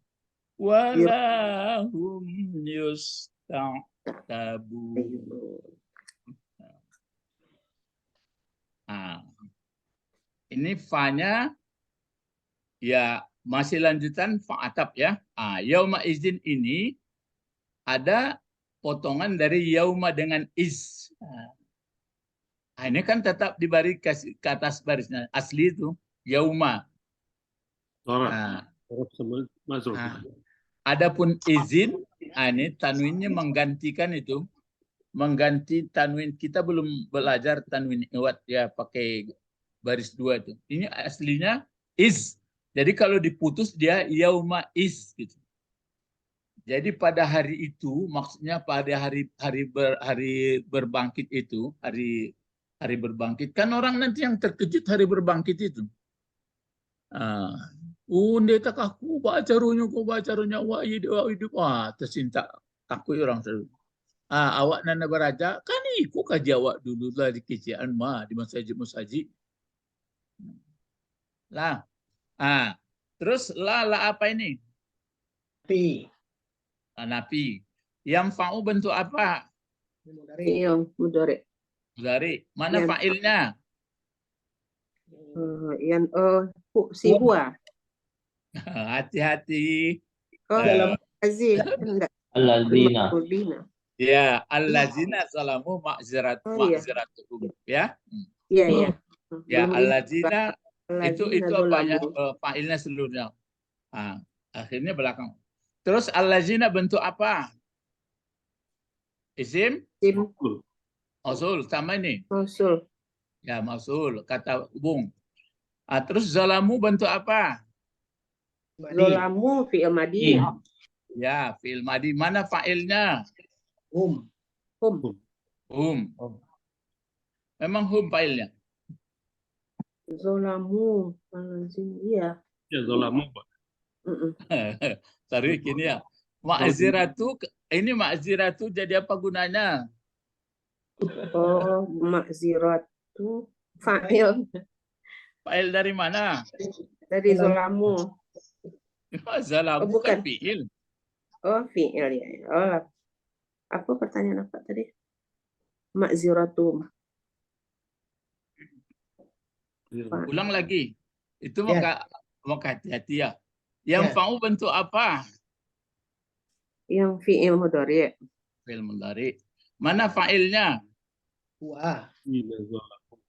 wa lahum yusta'tabun. Ini fa-nya ya masih lanjutan fa-atap ya. Yauma izin ini ada potongan dari yauma dengan is. Ini kan tetap diberi ke atas barisnya. Asli itu yauma. Adapun izin, ini tanwinnya menggantikan itu. Mengganti tanwin. Kita belum belajar tanwin iwat ya pakai baris 2 itu. Ini aslinya is. Jadi kalau diputus dia yauma is gitu. Jadi pada hari itu, maksudnya pada hari berbangkit itu, hari berbangkit, kan orang nanti yang terkejut hari berbangkit itu. Unde tak aku baca runya wa hidup tersinta takut orang selalu. Awak nana beraja kan ikut kaji awak dulu lah di keciaan di masjid lah. Terus lah apa ini? Napi. Napi. Yang fa'u bentuk apa? Fi'il mudhari. Mudhari. Mana Yang fa'ilnya? Yang si huwa. Hati-hati. Dalam aziz enggak. Alladzina. Ya, allazina salamu ma'ziratuhum. Ya. Iya. Ya, allazina itu apa ya? Zalamu. Fa'ilnya seluruhnya. Akhirnya belakang. Terus allazina bentuk apa? Isim? Isim Mausul sama ini. mausul. Ya, mausul kata hubung. Terus zalamu bentuk apa? Madi. Fi'il madi. Ya, fi'il madi. Mana fa'ilnya? Hum. Hum. Memang hum fa'ilnya. Zalamu. Iya. Ya, zalamu, Pak. Tarik ini ya. Ma'ziratu, ini ma'ziratu jadi apa gunanya? Oh, ma'ziratu fa'il Fa'il dari mana? dari zalamu. Zalamu bukan. kan fi'il. Oh, fi'il ya. Oh, apa pertanyaan apa tadi? Ma'ziratu. Ulang lagi. Itu Ya. maka hati-hati ya. Yang Ya. fa'u bentuk apa? Yang fi'il mudhari. Fi'il mudhari. Mana fa'ilnya? Huwa.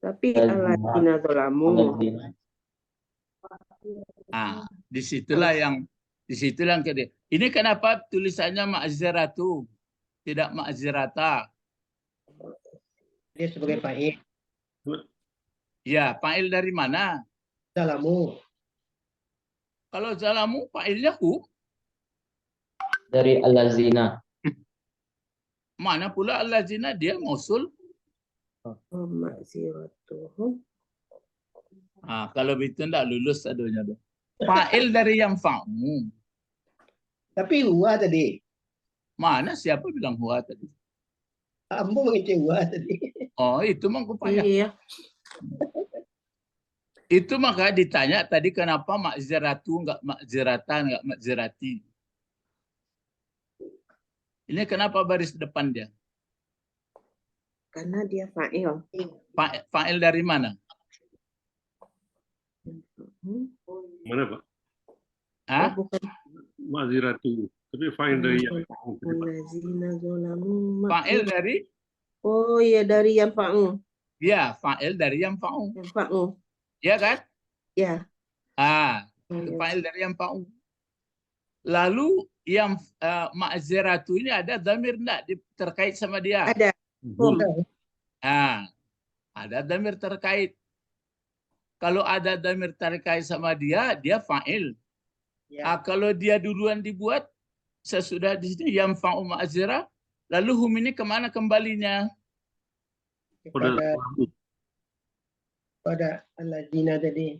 Tapi alladzina zalamu. Disitulah yang kedua. Ini kenapa tulisannya ma'ziratu, tidak ma'zirata? Dia sebagai fa'il. Ya, fa'il dari mana? Zalamu. Kalau zalamu fa'ilnya hu. Dari alladzina. Mana pula allazina dia mausul? Oh, ma'ziratuhum. Kalau begitu enggak lulus adunya. Fa'il dari yang fa'u. Tapi huwa tadi. Mana siapa bilang huwa tadi? Ambo mengici huwa tadi. Oh, itu mah kupaya. Iya. Itu maka ditanya tadi kenapa ma'ziratu enggak ma'ziratan, enggak ma'zirati. Ini kenapa baris depan dia? Karena dia fa'il. Fa'il dari mana? Mana, Pak? Hah? Bukan. Ma'ziratu. Tapi fa'il dari yang Alladzina zalamu. Fa'il dari? Oh iya, dari yang fa'u. Ya, fa'il dari yang fa'u. Yang fa'u. Ya kan? Ya. Fa'il dari yang fa'u. Lalu yang ma'ziratu ini ada dhamir enggak terkait sama dia? Ada. Ada dhamir terkait. Kalau ada dhamir terkait sama dia, dia fa'il. Ya. Kalau dia duluan dibuat, sesudah di sini yang fa'u ma'zirah, lalu hum ini kemana kembalinya? Pada alladzina tadi.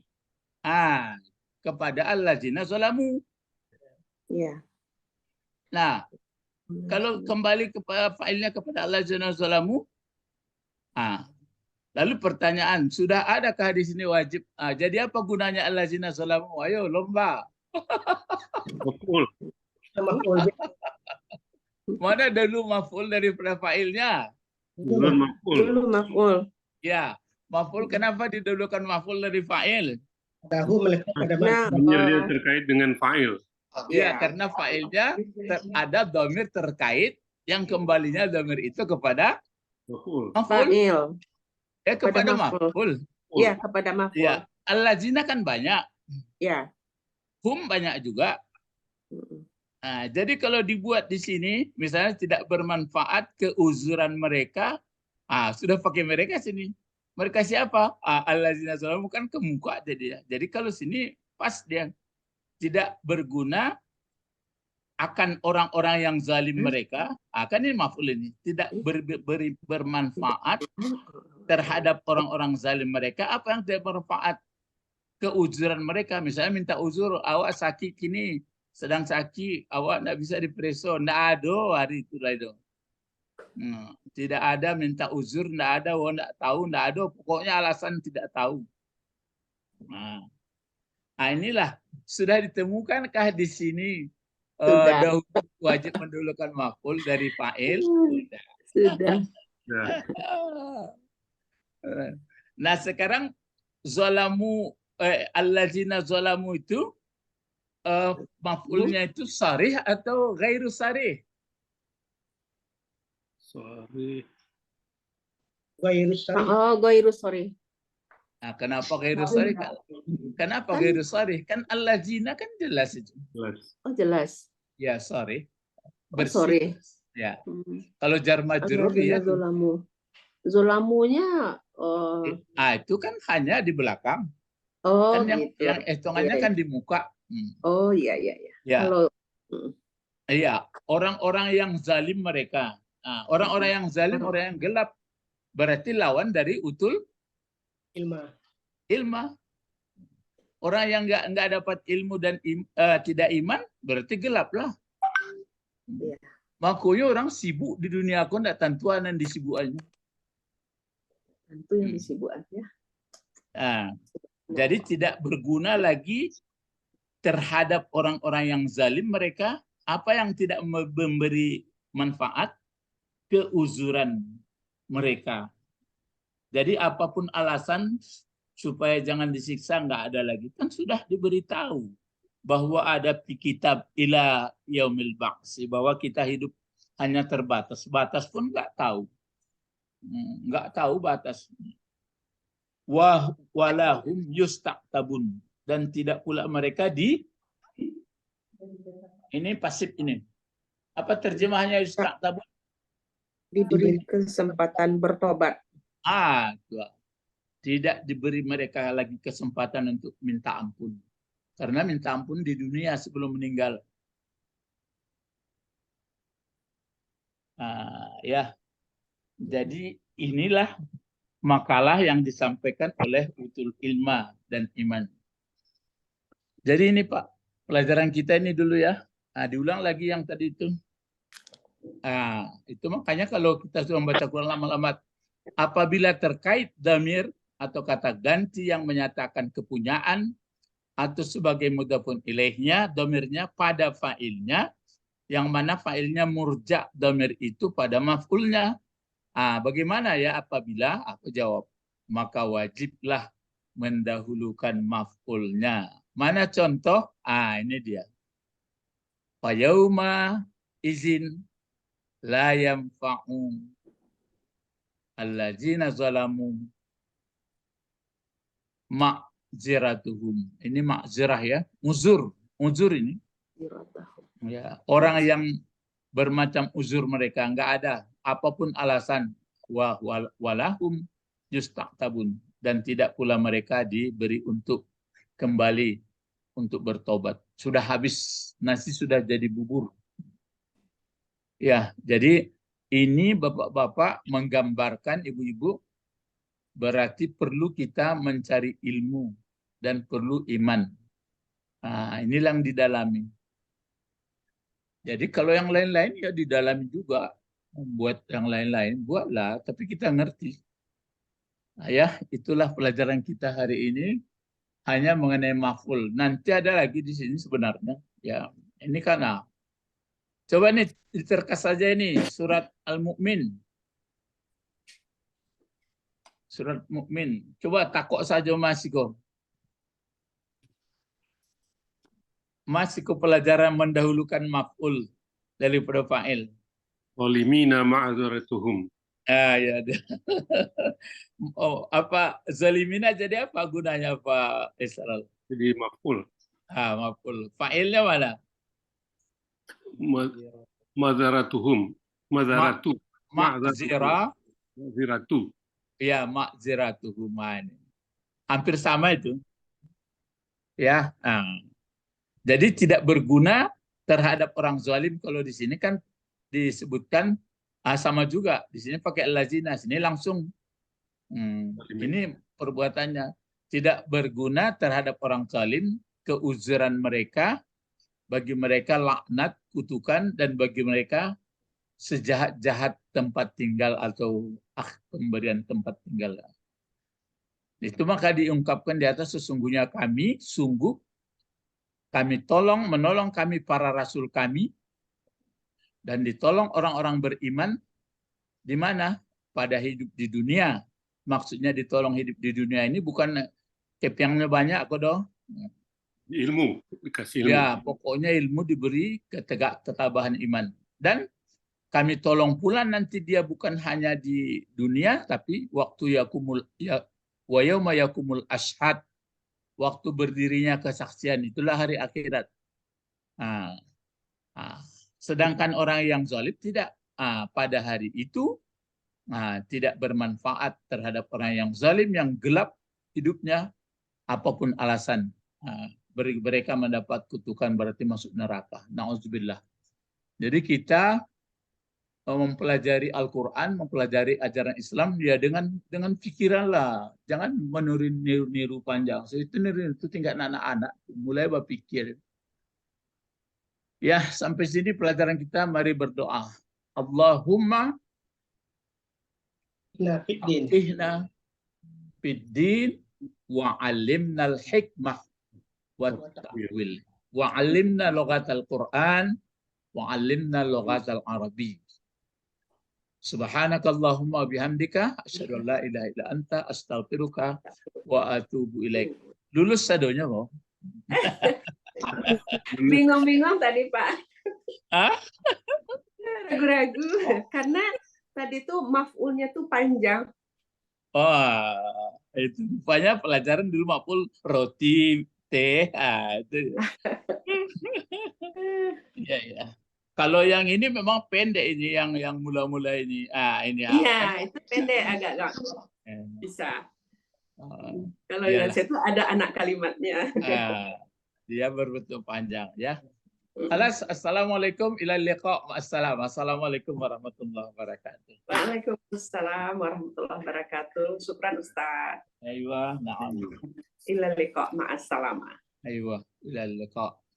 Kepada alladzina zalamu. Ya. Nah, kalau kembali kepada fa'ilnya kepada alladzina zalamu, lalu pertanyaan, sudah adakah di sini wajib? Jadi apa gunanya alladzina zalamu? Ayo lomba. Maf'ul. Mana dulu maf'ul daripada fa'ilnya? Dulu maf'ul. Ya, maf'ul kenapa didahulukan maf'ul dari fa'il? Tahu melekat pada mana? Dhamirnya terkait dengan fa'il. Ya, karena fa'ilnya ada dhamir terkait yang kembalinya dhamir itu kepada Maf'ul. maf'ul. Fa'il. Kepada maf'ul. maf'ul. Ya, kepada maf'ul. Ya, alladzina kan banyak. Ya. Hum banyak juga. Jadi kalau dibuat di sini, misalnya tidak bermanfaat keuzuran mereka, sudah pakai mereka sini. Mereka siapa? Allazina zalamu, kan ke muka jadi. Jadi kalau sini pas dia tidak berguna akan orang-orang yang zalim mereka, kan ini maf'ul ini, tidak bermanfaat terhadap orang-orang zalim mereka. Apa yang tidak bermanfaat? Keuzuran mereka, misalnya minta uzur, awak sakit kini, sedang sakit, awak tidak bisa dipreso, tidak ada hari itu lah itu. Tidak ada minta uzur, tidak ada, awak tidak tahu, tidak ada, pokoknya alasan tidak tahu. Inilah sudah ditemukankah di sini dahulu wajib mendahulukan maf'ul dari fa'il? Sudah. Nah sekarang zalamu allazina zalamu itu maf'ulnya itu sarih atau ghairu sarih? Sorry. Ghairu sarih. Kenapa ghairu sarih? Kenapa ghairu sarih? Kan allazina kan jelas itu. Oh jelas. Ya sarih. Sorry. Ya. Kalau jar majrur ya. Zolamunya itu kan hanya di belakang. Oh, kan gitu. yang hitungannya kan di muka. Oh iya. Ya. Kalau iya, orang-orang yang zalim mereka. Orang-orang yang zalim, orang yang gelap, berarti lawan dari utul ilma. Orang yang nggak dapat ilmu dan tidak iman, berarti gelap lah. Iya. Makanya orang sibuk di dunia aku nggak tentuan dan disibukannya. Tentu yang disibukannya. Jadi tidak berguna lagi terhadap orang-orang yang zalim mereka, apa yang tidak memberi manfaat, keuzuran mereka. Jadi apapun alasan supaya jangan disiksa, nggak ada lagi. Kan sudah diberitahu bahwa ada di kitab ila yaumil ba'si, bahwa kita hidup hanya terbatas. Batas pun nggak tahu. Nggak tahu batas. Walahum yustaqtabun, dan tidak pula mereka ini pasif ini. Apa terjemahnya yustaqtabun? Diberi kesempatan bertobat. Tidak diberi mereka lagi kesempatan untuk minta ampun. Karena minta ampun di dunia sebelum meninggal. Ya. Jadi inilah makalah yang disampaikan oleh utul ilma dan iman. Jadi ini Pak, pelajaran kita ini dulu ya. Diulang lagi yang tadi itu. Itu makanya kalau kita sudah membaca Quran lama-lama, apabila terkait damir atau kata ganti yang menyatakan kepunyaan atau sebagai mudhafun ilaihnya, damirnya pada fa'ilnya, yang mana fa'ilnya murja damir itu pada maf'ulnya. Bagaimana ya apabila? Aku jawab, maka wajiblah mendahulukan maf'ulnya. Mana contoh? Ini dia. Fayauma izin la yanfa'u allazina zalamu ma'ziratuhum. Ini ma'zirah ya. Uzur ini. Ya, orang yang bermacam uzur mereka, nggak ada apapun alasan, walahum yustaqtabun, dan tidak pula mereka diberi untuk kembali untuk bertobat. Sudah habis, nasi sudah jadi bubur. Ya, jadi ini bapak-bapak menggambarkan, ibu-ibu, berarti perlu kita mencari ilmu dan perlu iman. Inilah yang didalami. Jadi kalau yang lain-lain ya didalami juga. Buat yang lain-lain, buatlah. Tapi kita ngerti. Ya, itulah pelajaran kita hari ini. Hanya mengenai maf'ul. Nanti ada lagi di sini sebenarnya. Ya, ini karena. Coba nih, diterkas saja ini. Surat Al-Mu'min. Surat Mu'min. Coba takok saja Mas Iko. Mas Iko pelajaran mendahulukan maf'ul daripada fa'il. Zalimina ma'adzaratuhum. Ya. Apa zalimina jadi apa gunanya Pak Israel? Jadi maf'ul. Maf'ul. Fa'ilnya mana? Mazaratuhum. Mazaratu. Ma'zira, Maziratu. ya ma'ziratuhuma ini. Hampir sama itu. Ya. Jadi tidak berguna terhadap orang zalim. Kalau di sini kan disebutkan sama juga. Di sini pakai lazina, sini langsung. Ini perbuatannya tidak berguna terhadap orang zalim, keuzuran mereka, bagi mereka laknat, kutukan, dan bagi mereka sejahat-jahat tempat tinggal atau pemberian tempat tinggal. Itu maka diungkapkan di atas, sesungguhnya kami, sungguh kami menolong kami para rasul kami, dan ditolong orang-orang beriman di mana? Pada hidup di dunia. Maksudnya ditolong hidup di dunia ini bukan kepiangnya banyak kok doh. Ilmu, dikasih ilmu. Ya, pokoknya ilmu diberi ketabahan iman. Dan kami tolong pula nanti dia bukan hanya di dunia, tapi waktu wa yauma yakumul ashhad, waktu berdirinya kesaksian, itulah hari akhirat. Sedangkan orang yang zalim tidak. Pada hari itu tidak bermanfaat terhadap orang yang zalim, yang gelap hidupnya, apapun alasan. Mereka mendapat kutukan, berarti masuk neraka. Na'udzubillah. Jadi kita mempelajari Al-Quran, mempelajari ajaran Islam, ya dengan pikiran lah. Jangan meniru panjang. Itu tinggal anak-anak. Mulai berpikir. Ya, sampai sini pelajaran kita. Mari berdoa. Allahumma ihna fiddin wa alimna al-hikmah wa ta'wil wa alimna lughatal Quran wa alimna lughatal Arabi. Subhanakallahumma bihamdika asyhadu an la ilaha illa anta astaghfiruka wa atubu ilaik. Lulus sadonya kok. Bingung-bingung tadi Pak. Hah? Ragu-ragu karena tadi tuh maf'ulnya tuh panjang. Itu rupanya pelajaran dulu maf'ul roti, teh. Itu. Ya. Kalau yang ini memang pendek ini, yang mula-mula ini. Ini. Iya, itu pendek agak bisa. Kalau yang saya tuh ada anak kalimatnya. Dia berbentuk panjang ya. Assalamualaikum ilal liqa. Assalamualaikum warahmatullahi wabarakatuh. Waalaikumsalam warahmatullahi wabarakatuh. Syukran Ustaz. Aywa, na'am. Ilal liqa ma'assalamah. Aywa, ilal liqa.